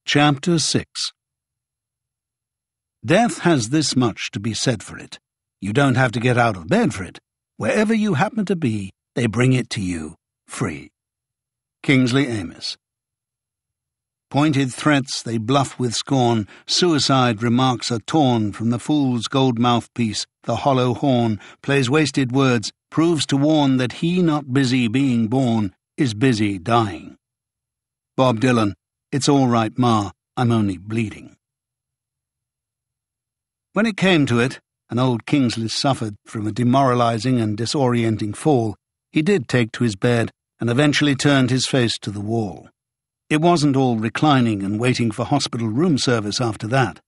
Chapter 6. Death has this much to be said for it. You don't have to get out of bed for it. Wherever you happen to be, they bring it to you, free. Kingsley Amis. Pointed threats they bluff with scorn, suicide remarks are torn from the fool's gold mouthpiece, the hollow horn, plays wasted words, proves to warn that he not busy being born is busy dying. Bob Dylan, It's all right, Ma, I'm only bleeding. When it came to it, and old Kingsley suffered from a demoralizing and disorienting fall, he did take to his bed and eventually turned his face to the wall. It wasn't all reclining and waiting for hospital room service after that.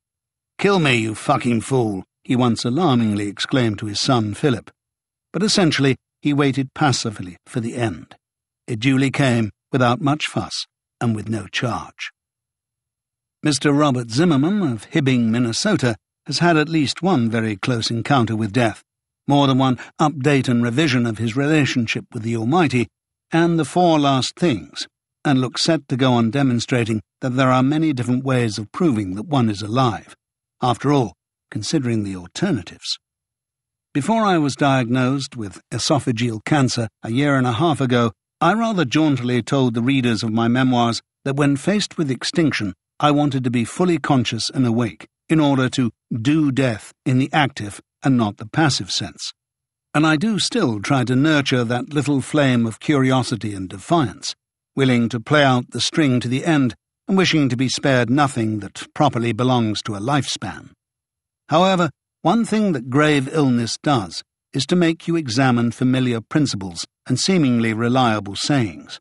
"Kill me, you fucking fool," he once alarmingly exclaimed to his son Philip. But essentially, he waited passively for the end. It duly came, without much fuss, and with no charge. Mr. Robert Zimmerman of Hibbing, Minnesota, has had at least one very close encounter with death, more than one update and revision of his relationship with the Almighty, and the four last things, and looks set to go on demonstrating that there are many different ways of proving that one is alive. After all, considering the alternatives. Before I was diagnosed with esophageal cancer a year and a half ago, I rather jauntily told the readers of my memoirs that when faced with extinction, I wanted to be fully conscious and awake in order to do death in the active and not the passive sense. And I do still try to nurture that little flame of curiosity and defiance, willing to play out the string to the end and wishing to be spared nothing that properly belongs to a lifespan. However, one thing that grave illness does is to make you examine familiar principles and seemingly reliable sayings.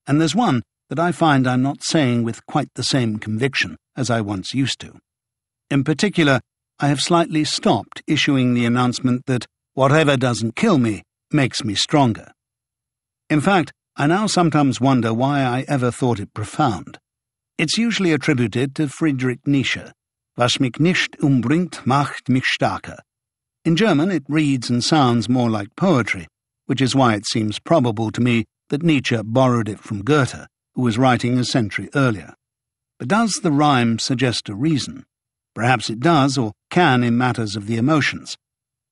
And there's one that I find I'm not saying with quite the same conviction as I once used to. In particular, I have slightly stopped issuing the announcement that whatever doesn't kill me makes me stronger. In fact, I now sometimes wonder why I ever thought it profound. It's usually attributed to Friedrich Nietzsche. Was mich nicht umbringt, macht mich stärker. In German, it reads and sounds more like poetry, which is why it seems probable to me that Nietzsche borrowed it from Goethe, who was writing a century earlier. But does the rhyme suggest a reason? Perhaps it does, or can in matters of the emotions.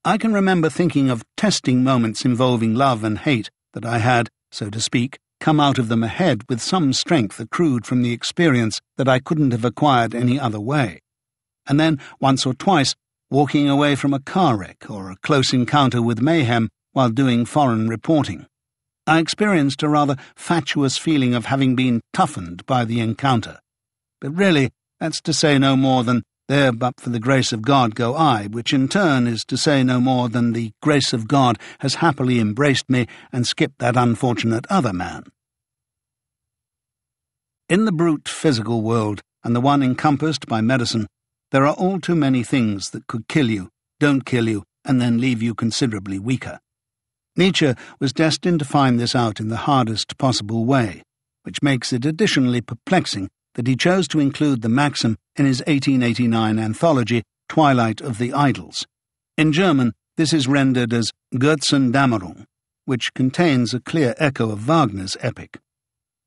I can remember thinking of testing moments involving love and hate that I had, so to speak, come out of them ahead with some strength accrued from the experience that I couldn't have acquired any other way. And then, once or twice, walking away from a car wreck or a close encounter with mayhem while doing foreign reporting. I experienced a rather fatuous feeling of having been toughened by the encounter. But really, that's to say no more than, "There but for the grace of God go I," which in turn is to say no more than the grace of God has happily embraced me and skipped that unfortunate other man. In the brute physical world, and the one encompassed by medicine, there are all too many things that could kill you, don't kill you, and then leave you considerably weaker. Nietzsche was destined to find this out in the hardest possible way, which makes it additionally perplexing that he chose to include the maxim in his 1889 anthology, Twilight of the Idols. In German, this is rendered as Götzendämmerung, which contains a clear echo of Wagner's epic.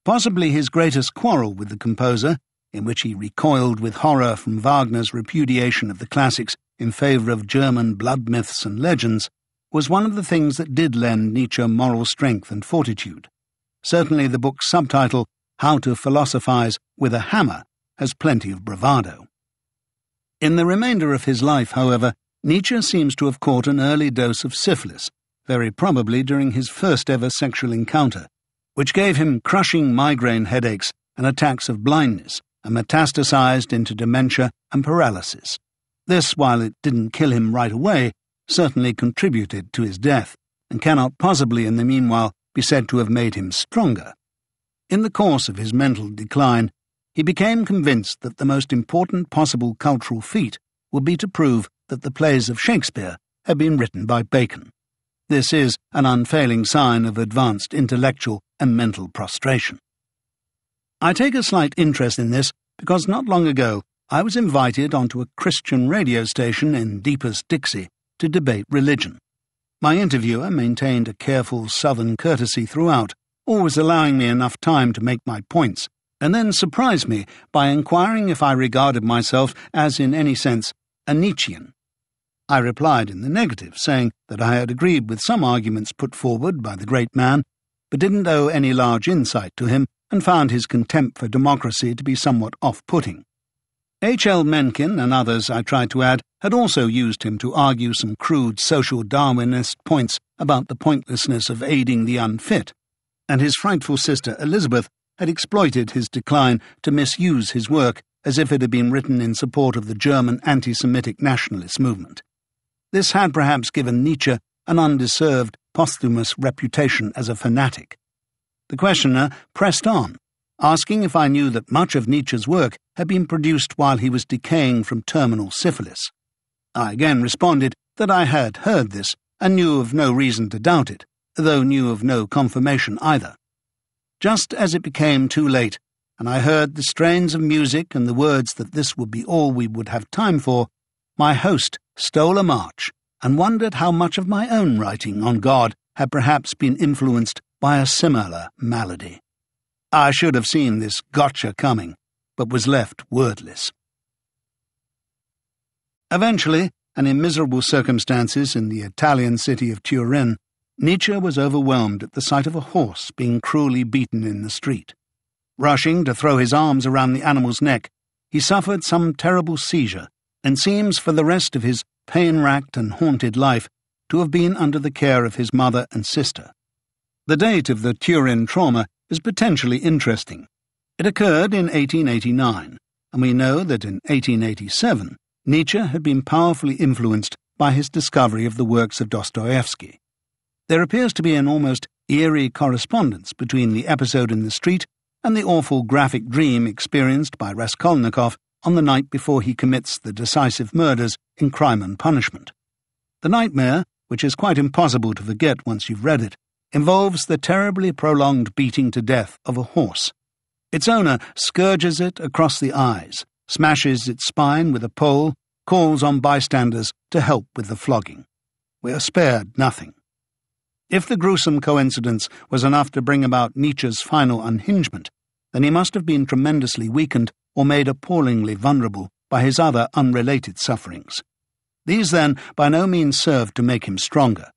Possibly his greatest quarrel with the composer, in which he recoiled with horror from Wagner's repudiation of the classics in favour of German blood myths and legends, was one of the things that did lend Nietzsche moral strength and fortitude. Certainly the book's subtitle, How to Philosophize with a Hammer, has plenty of bravado. In the remainder of his life, however, Nietzsche seems to have caught an early dose of syphilis, very probably during his first ever sexual encounter, which gave him crushing migraine headaches and attacks of blindness, and metastasized into dementia and paralysis. This, while it didn't kill him right away, certainly contributed to his death, and cannot possibly in the meanwhile be said to have made him stronger. In the course of his mental decline, he became convinced that the most important possible cultural feat would be to prove that the plays of Shakespeare had been written by Bacon. This is an unfailing sign of advanced intellectual and mental prostration. I take a slight interest in this because not long ago I was invited onto a Christian radio station in deepest Dixie to debate religion. My interviewer maintained a careful southern courtesy throughout, always allowing me enough time to make my points, and then surprised me by inquiring if I regarded myself as, in any sense, a Nietzschean. I replied in the negative, saying that I had agreed with some arguments put forward by the great man, but didn't owe any large insight to him, and found his contempt for democracy to be somewhat off-putting. H.L. Mencken and others, I tried to add, had also used him to argue some crude social Darwinist points about the pointlessness of aiding the unfit, and his frightful sister Elizabeth had exploited his decline to misuse his work as if it had been written in support of the German anti-Semitic nationalist movement. This had perhaps given Nietzsche an undeserved posthumous reputation as a fanatic. The questioner pressed on, asking if I knew that much of Nietzsche's work had been produced while he was decaying from terminal syphilis. I again responded that I had heard this and knew of no reason to doubt it, though knew of no confirmation either. Just as it became too late, and I heard the strains of music and the words that this would be all we would have time for, my host stole a march and wondered how much of my own writing on God had perhaps been influenced by a similar malady. I should have seen this gotcha coming, but was left wordless. Eventually, and in miserable circumstances in the Italian city of Turin, Nietzsche was overwhelmed at the sight of a horse being cruelly beaten in the street. Rushing to throw his arms around the animal's neck, he suffered some terrible seizure and seems for the rest of his pain-racked and haunted life to have been under the care of his mother and sister. The date of the Turin trauma is potentially interesting. It occurred in 1889, and we know that in 1887 Nietzsche had been powerfully influenced by his discovery of the works of Dostoevsky. There appears to be an almost eerie correspondence between the episode in the street and the awful graphic dream experienced by Raskolnikov on the night before he commits the decisive murders in Crime and Punishment. The nightmare, which is quite impossible to forget once you've read it, involves the terribly prolonged beating to death of a horse. Its owner scourges it across the eyes, smashes its spine with a pole, calls on bystanders to help with the flogging. We are spared nothing. If the gruesome coincidence was enough to bring about Nietzsche's final unhingement, then he must have been tremendously weakened or made appallingly vulnerable by his other unrelated sufferings. These, then, by no means served to make him stronger.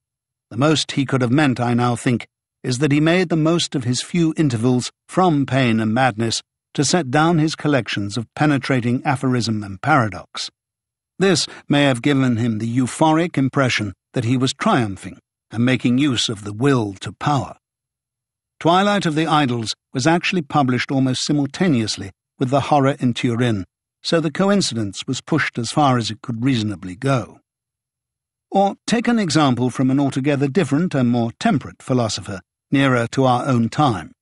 The most he could have meant, I now think, is that he made the most of his few intervals from pain and madness to set down his collections of penetrating aphorism and paradox. This may have given him the euphoric impression that he was triumphing and making use of the will to power. Twilight of the Idols was actually published almost simultaneously with The Horror in Turin, so the coincidence was pushed as far as it could reasonably go. Or take an example from an altogether different and more temperate philosopher, nearer to our own time.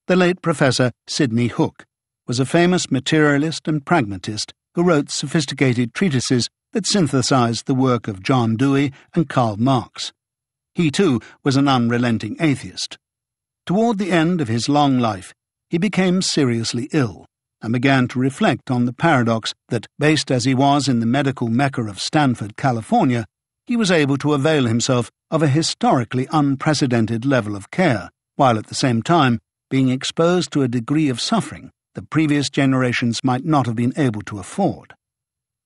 The late Professor Sidney Hook was a famous materialist and pragmatist who wrote sophisticated treatises that synthesized the work of John Dewey and Karl Marx. He, too, was an unrelenting atheist. Toward the end of his long life, he became seriously ill and began to reflect on the paradox that, based as he was in the medical mecca of Stanford, California, he was able to avail himself of a historically unprecedented level of care, while at the same time being exposed to a degree of suffering that previous generations might not have been able to afford.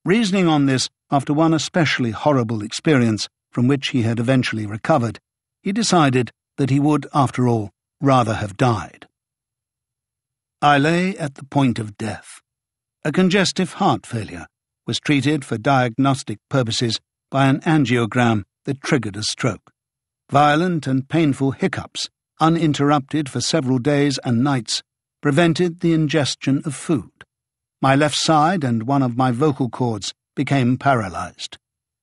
Reasoning on this, after one especially horrible experience from which he had eventually recovered, he decided that he would, after all, rather have died. I lay at the point of death. A congestive heart failure was treated for diagnostic purposes by an angiogram that triggered a stroke. Violent and painful hiccups, uninterrupted for several days and nights, prevented the ingestion of food. My left side and one of my vocal cords became paralyzed.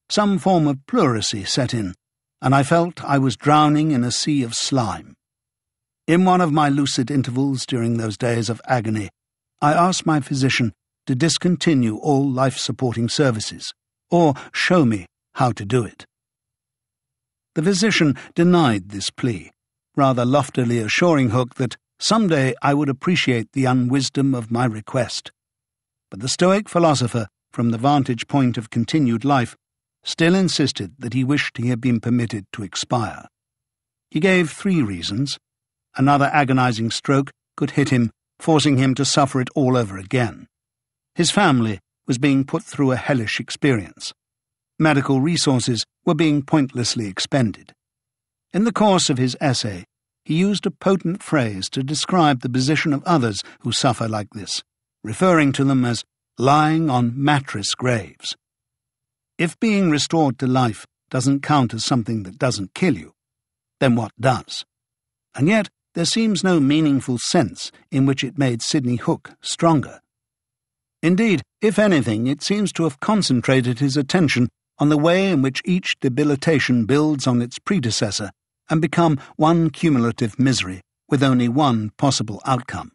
Some form of pleurisy set in, and I felt I was drowning in a sea of slime. In one of my lucid intervals during those days of agony, I asked my physician to discontinue all life-supporting services, or show me how to do it. The physician denied this plea, rather loftily assuring Hook that someday I would appreciate the unwisdom of my request. But the Stoic philosopher, from the vantage point of continued life, still insisted that he wished he had been permitted to expire. He gave 3 reasons. Another agonizing stroke could hit him forcing him to suffer it all over again. His family was being put through a hellish experience. Medical resources were being pointlessly expended. In the course of his essay, he used a potent phrase to describe the position of others who suffer like this, referring to them as lying on mattress graves. If being restored to life doesn't count as something that doesn't kill you, then what does? And yet there seems no meaningful sense in which it made Sidney Hook stronger. Indeed, if anything, it seems to have concentrated his attention on the way in which each debilitation builds on its predecessor and become one cumulative misery with only one possible outcome.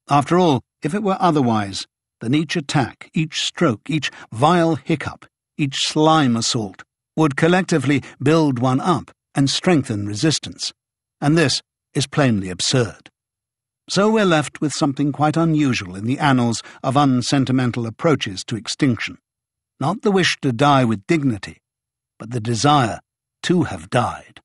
After all, if it were otherwise, then each attack, each stroke, each vile hiccup, each slime assault would collectively build one up and strengthen resistance, and this is plainly absurd. So we're left with something quite unusual in the annals of unsentimental approaches to extinction. Not the wish to die with dignity, but the desire to have died.